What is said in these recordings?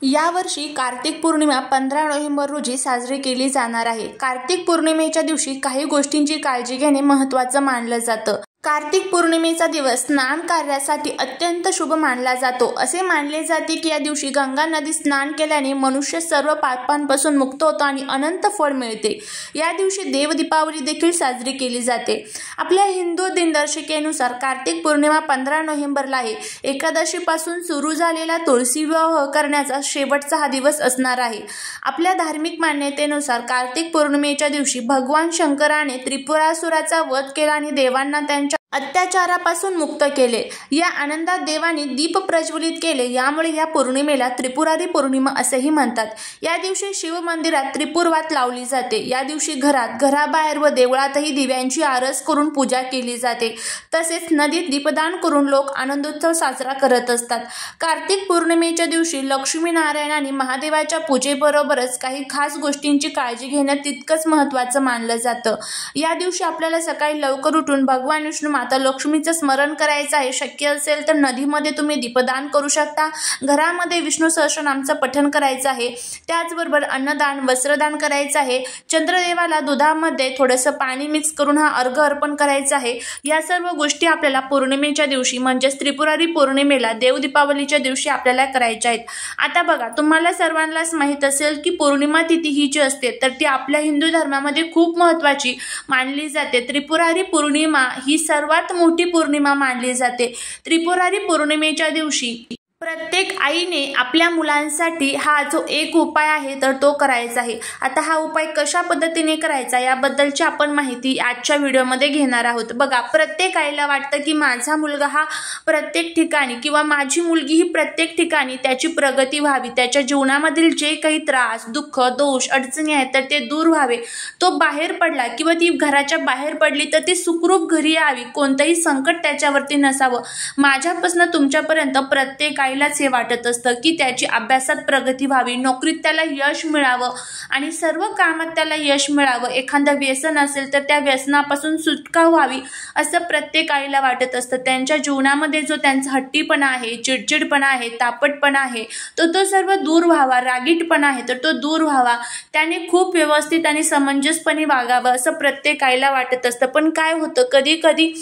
यावर्षी कार्तिक पौर्णिमा 15 नोव्हेंबर रोजी साजरी केली जाणार आहे। कार्तिक पौर्णिमेच्या दिवशी काही गोष्टींची काळजी घेणे महत्त्वाचं मानलं जातं। कार्तिक पौर्णिमेचा दिवस स्नान कार्यासाठी अत्यंत शुभ मानला जातो। असे मानले जाते की या दिवशी गंगा नदीत स्नान केल्याने मनुष्य सर्व पापांपासून मुक्त होतो आणि अनंत फळ मिळते। या दिवशी देव दीपावली देखील साजरी केली जाते। आपल्या हिंदू दिनदर्शिकेनुसार कार्तिक पौर्णिमा 15 नोव्हेंबरला आहे। एकादशीपासून सुरू झालेला तुळशी विवाह करण्याचा शेवटचा हा दिवस असणार आहे। आपल्या धार्मिक मान्यतेनुसार कार्तिक पौर्णिमेच्या दिवशी भगवान शंकराने त्रिपुरासुराचा वध केला आणि देवांना त्यांच्या अत्याचारापासून मुक्त केले। या आनंदात देवांनी दीप प्रज्वलित केले, यामुळे या पौर्णिमेला त्रिपुरारी पौर्णिमा असेही म्हणतात। या दिवशी शिव मंदिरात त्रिपुरवात लावली जाते। या दिवशी घराबाहेर व देवळातही दिव्यांची आरस करून पूजा केली जाते। तसेच नदीत दीपदान करून लोक आनंदोत्सव साजरा करत असतात। कार्तिक पौर्णिमेच्या दिवशी लक्ष्मीनारायण आणि महादेवाच्या पूजेबरोबरच काही खास गोष्टींची काळजी घेणं तितकंच महत्त्वाचं मानलं जातं। या दिवशी आपल्याला सकाळी लवकर उठून भगवान विष्णू माता लक्ष्मीचं स्मरण करायचं आहे। शक्य असेल तर नदीमध्ये तुम्ही दीपदान करू शकता। घरामध्ये विष्णू सहस्रनामचं पठण करायचं आहे। त्याचबरोबर अन्नदान, वस्त्रदान करायचं आहे। चंद्रदेवाला दुधामध्ये थोडंसं पाणी मिक्स करून हा अर्घ अर्पण करायचा आहे। या सर्व गोष्टी आपल्याला पौर्णिमेच्या दिवशी म्हणजेच त्रिपुरारी पौर्णिमेला देव दीपावलीच्या दिवशी आपल्याला करायच्या आहेत। आता बघा, तुम्हाला सर्वांनाच माहीत असेल की पौर्णिमा तिथी ही जी असते तर ती आपल्या हिंदू धर्मामध्ये खूप महत्त्वाची मानली जाते। त्रिपुरारी पौर्णिमा ही सर्वात मोठी पौर्णिमा मानली जाते। त्रिपुरारी पौर्णिमेच्या दिवशी प्रत्येक आईने आपल्या मुलांसाठी हा जो एक उपाय आहे तर तो करायचा आहे। आता हा उपाय कशा पद्धतीने करायचा याबद्दलची आपण माहिती आजच्या व्हिडिओमध्ये घेणार आहोत। बघा, प्रत्येक आईला वाटतं की माझा मुलगा हा प्रत्येक ठिकाणी किंवा माझी मुलगी ही प्रत्येक ठिकाणी त्याची प्रगती व्हावी, त्याच्या जीवनामधील जे काही त्रास, दुःख, दोष, अडचणी आहेत तर ते दूर व्हावे। तो बाहेर पडला किंवा ती घराच्या बाहेर पडली तर ती सुखरूप घरी यावी, कोणतंही संकट त्याच्यावरती नसावं। माझ्यापासून तुमच्यापर्यंत प्रत्येक आईलाच हे वाटत असतं की त्याची अभ्यासात प्रगती व्हावी, नोकरीत त्याला यश मिळावं आणि सर्व कामात त्याला यश मिळावं। एखादं व्यसन असेल तर त्या व्यसनापासून सुटका व्हावी असं प्रत्येक आईला वाटत असतं। त्यांच्या जीवनामध्ये जो त्यांचा हट्टीपणा आहे, चिडचिडपणा आहे, तापटपणा आहे तो सर्व दूर व्हावा, रागीटपणा आहे तर तो दूर व्हावा, त्याने खूप व्यवस्थित आणि समंजसपणे वागावं असं प्रत्येक आईला वाटत असतं। पण काय होतं, कधी कधी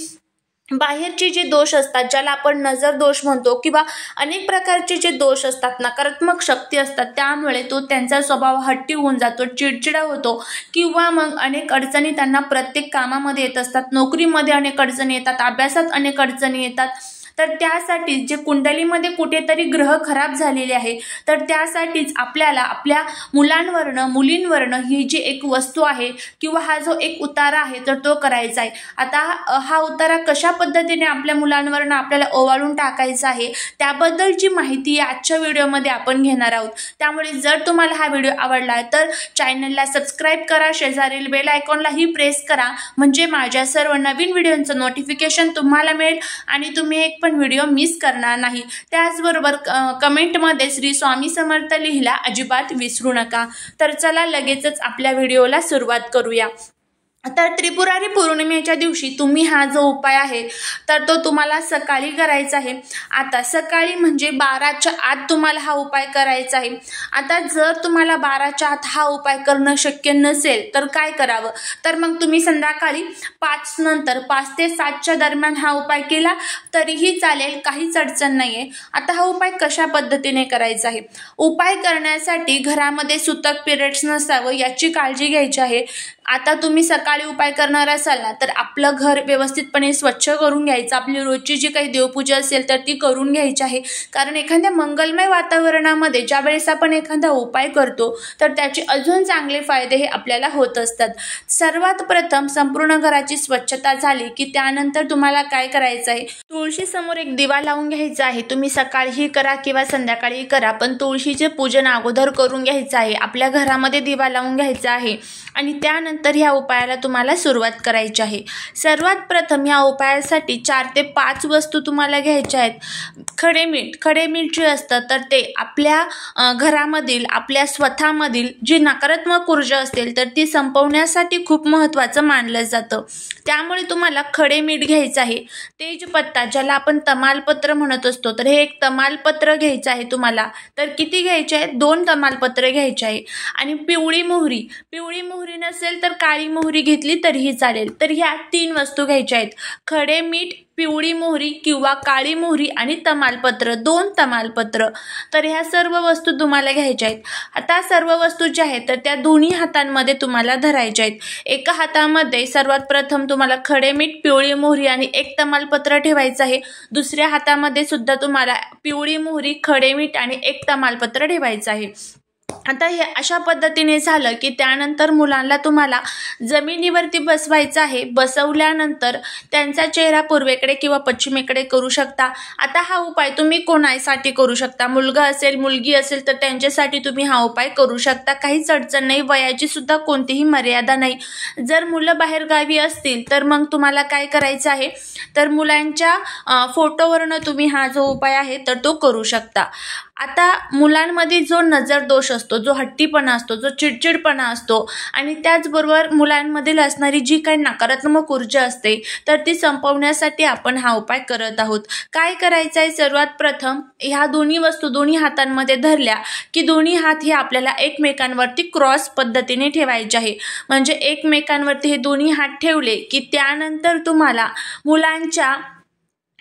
बाहेरचे जे दोष असतात, ज्याला आपण नजर दोष म्हणतो, किंवा अनेक प्रकारचे जे दोष असतात, नकारात्मक शक्ती असतात, त्यामुळे तो त्यांचा स्वभाव हट्टी होऊन जातो, चिडचिडा होतो किंवा मग अनेक अडचणी त्यांना प्रत्येक कामामध्ये येत असतात। नोकरीमध्ये अनेक अडचणी येतात, अभ्यासात अनेक अडचणी येतात। तर त्यासाठी जे कुंडलीमध्ये कुठेतरी ग्रह खराब झालेले आहे तर त्यासाठीच आपल्याला आपल्या मुलांवरनं, मुलींवरनं ही जी एक वस्तू आहे किंवा हा जो एक उतारा आहे तर तो करायचा आहे। आता हा उतारा कशा पद्धतीने आपल्या मुलांवरनं आपल्याला ओवाळून टाकायचा आहे त्याबद्दलची माहिती आजच्या व्हिडिओमध्ये आपण घेणार आहोत। त्यामुळे जर तुम्हाला हा व्हिडिओ आवडला तर चॅनलला सबस्क्राईब करा, शेजारील बेल आयकॉनलाही प्रेस करा, म्हणजे माझ्या सर्व नवीन व्हिडिओचं नोटिफिकेशन तुम्हाला मिळेल आणि तुम्ही एक पण व्हिडिओ मिस करणार नाही। त्याचबरोबर कमेंटमध्ये श्री स्वामी समर्थ लिहिला अजिबात विसरू नका। तर चला लगेचच आपल्या व्हिडिओला सुरुवात करूया। तर त्रिपुरारी पौर्णिमेच्या दिवशी तुम्ही हा जो उपाय आहे तर तो तुम्हाला सकाळी करायचा आहे। आता सकाळी म्हणजे 12च्या आत तुम्हाला हा उपाय करायचा आहे। आता जर तुम्हाला 12च्या आत हा उपाय करणं शक्य नसेल तर काय करावं, तर मग तुम्ही संध्याकाळी 5 नंतर 5 ते 7च्या दरम्यान हा उपाय केला तरीही चालेल, काहीच अडचण नाहीये। आता हा उपाय कशा पद्धतीने करायचा आहे, उपाय करण्यासाठी घरामध्ये सुतक पिरियड्स नसावं याची काळजी घ्यायची आहे। आता तुम्ही सकाळी उपाय करणार असाल ना तर आपलं घर व्यवस्थितपणे स्वच्छ करून घ्यायचं, आपली रोजची जी काही देवपूजा असेल तर ती करून घ्यायची आहे। कारण एखाद्या मंगलमय वातावरणामध्ये ज्या वेळेस आपण एखादा उपाय करतो तर त्याचे अजून चांगले फायदे हे आपल्याला होत असतात। सर्वात प्रथम संपूर्ण घराची स्वच्छता झाली की त्यानंतर तुम्हाला काय करायचं आहे, तुळशी समोर एक दिवा लावून घ्यायचा आहे। तुम्ही सकाळीही करा किंवा संध्याकाळी करा, पण तुळशीचे पूजन अगोदर करून घ्यायचं आहे। आपल्या घरामध्ये दिवा लावून घ्यायचा आहे आणि त्यानंतर त्यानंतर ह्या उपायाला तुम्हाला सुरुवात करायची आहे। सर्वात प्रथम ह्या उपायासाठी 4 ते 5 वस्तू तुम्हाला घ्यायच्या आहेत। खडे मीठ जे असतं तर ते आपल्या घरामधील आपल्या स्वतःमधील जी नकारात्मक ऊर्जा असेल तर ती संपवण्यासाठी खूप महत्त्वाचं मानलं जातं। त्यामुळे तुम्हाला खडे मीठ घ्यायचं आहे। तेजपत्ता ज्याला आपण तमालपत्र म्हणत असतो तर हे एक तमालपत्र घ्यायचं आहे तुम्हाला। तर किती घ्यायचे आहेत? 2 तमालपत्र घ्यायचे आहे। आणि पिवळी मोहरी नसेल तर काळी मोहरी घेतली तरीही चालेल। तर ह्या 3 वस्तू घ्यायच्या आहेत। खडे मीठ, पिवळी मोहरी किंवा काळी मोहरी आणि तमालपत्र, 2 तमालपत्र। तर ह्या सर्व वस्तू तुम्हाला घ्यायच्या आहेत। आता सर्व वस्तू ज्या आहेत तर त्या दोन्ही हातांमध्ये तुम्हाला धरायच्या आहेत। एका हातामध्ये सर्वात प्रथम तुम्हाला खडे मीठ, पिवळी मोहरी आणि 1 तमालपत्र ठेवायचं आहे। दुसऱ्या हातामध्ये सुद्धा तुम्हाला पिवळी मोहरी, खडे मीठ आणि 1 तमालपत्र ठेवायचं आहे। आता हे अशा पद्धतीने झालं की त्यानंतर मुलांना तुम्हाला जमिनीवरती बसवायचं आहे। बसवल्यानंतर त्यांचा चेहरा पूर्वेकडे किंवा पश्चिमेकडे करू शकता। आता हा उपाय तुम्ही कोणासाठी करू शकता? मुलगा असेल, मुलगी असेल तर त्यांच्यासाठी तुम्ही हा उपाय करू शकता। काहीच अडचण नाही, वयाची सुद्धा कोणतीही मर्यादा नाही। जर मुलं बाहेरगावी असतील तर मग तुम्हाला काय करायचं आहे तर मुलांच्या फोटोवरनं तुम्ही हा जो उपाय आहे तर तो करू शकता। आता मुलांमध्ये जो नजर दोष असतो, जो हट्टीपणा असतो, जो चिडचिडपणा असतो आणि त्याचबरोबर मुलांमधील असणारी जी काही नकारात्मक ऊर्जा असते तर ती संपवण्यासाठी आपण हा उपाय करत आहोत। काय करायचं आहे? सर्वात प्रथम ह्या दोन्ही वस्तू दोन्ही हातांमध्ये धरल्या की दोन्ही हात हे आपल्याला एकमेकांवरती क्रॉस पद्धतीने ठेवायचे आहे। म्हणजे एकमेकांवरती हे दोन्ही हात ठेवले की त्यानंतर तुम्हाला मुलांच्या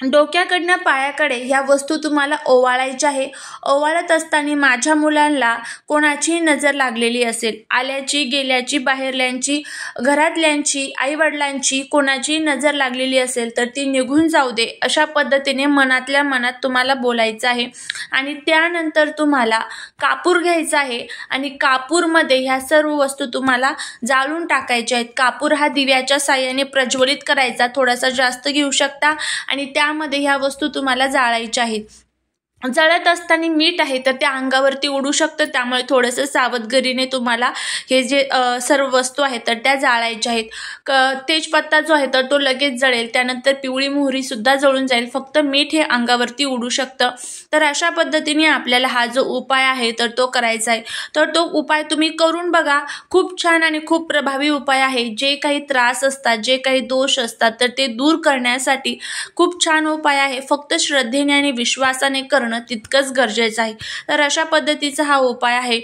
डोक्याकडनं पायाकडे ह्या वस्तू तुम्हाला ओवाळायच्या आहे। ओवाळत असताना माझ्या मुलांना कोणाची नजर लागलेली असेल, आल्याची, गेल्याची, बाहेरल्यांची, घरातल्यांची, आईवडिलांची कोणाची नजर लागलेली असेल तर ती निघून जाऊ दे, अशा पद्धतीने मनातल्या मनात तुम्हाला बोलायचं आहे। आणि त्यानंतर तुम्हाला कापूर घ्यायचा आहे आणि कापूरमध्ये ह्या सर्व वस्तू तुम्हाला जाळून टाकायच्या आहेत। कापूर हा दिव्याच्या साहाय्याने प्रज्वलित करायचा, थोडासा जास्त घेऊ शकता आणि त्यामध्ये ह्या वस्तू तुम्हाला जाळायच्या आहेत। जळत असताना मीठ आहे तर त्या अंगावरती उडू शकतं, त्यामुळे थोडंसं सावधगिरीने तुम्हाला हे जे सर्व वस्तू आहेत तर त्या जाळायच्या आहेत। तेजपत्ता जो आहे तर तो लगेच जळेल, त्यानंतर पिवळी मोहरी सुद्धा जळून जाईल, फक्त मीठ हे अंगावरती उडू शकतं। तर अशा पद्धतीने आपल्याला हा जो उपाय आहे तर तो करायचा आहे। तर तो उपाय तुम्ही करून बघा, खूप छान आणि खूप प्रभावी उपाय आहे। जे काही त्रास असतात, जे काही दोष असतात तर ते दूर करण्यासाठी खूप छान उपाय आहे। फक्त श्रद्धेने आणि विश्वासाने करणं तितकंच गरजेचं आहे। तर अशा पद्धतीचा हा उपाय आहे।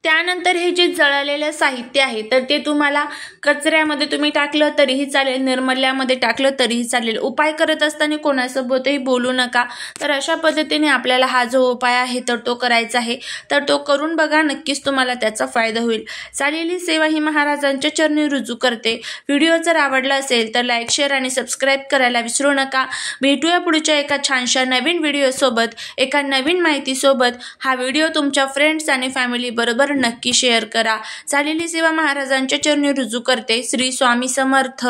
त्यानंतर हे जे जळलेलं साहित्य आहे तर ते तुम्हाला कचऱ्यामध्ये तुम्ही टाकलं तरीही चालेल, निर्मल्यामध्ये टाकलं तरीही चालेल। उपाय करत असताना कोणासोबतही बोलू नका। तर अशा पद्धतीने आपल्याला हा जो उपाय आहे तर तो करायचा आहे। तर तो करून बघा, नक्कीच तुम्हाला त्याचा फायदा होईल। चाललेली सेवा ही महाराजांच्या चरणी रुजू करते। व्हिडिओ जर आवडला असेल तर लाईक, शेअर आणि सबस्क्राईब करायला विसरू नका। भेटूया पुढच्या एका छानशा नवीन व्हिडिओसोबत, एका नवीन माहितीसोबत। हा व्हिडिओ तुमच्या फ्रेंड्स आणि फॅमिली बरोबर नक्की शेअर करा। चाललेली सेवा महाराजांच्या चरणी रुजू करते। श्री स्वामी समर्थ।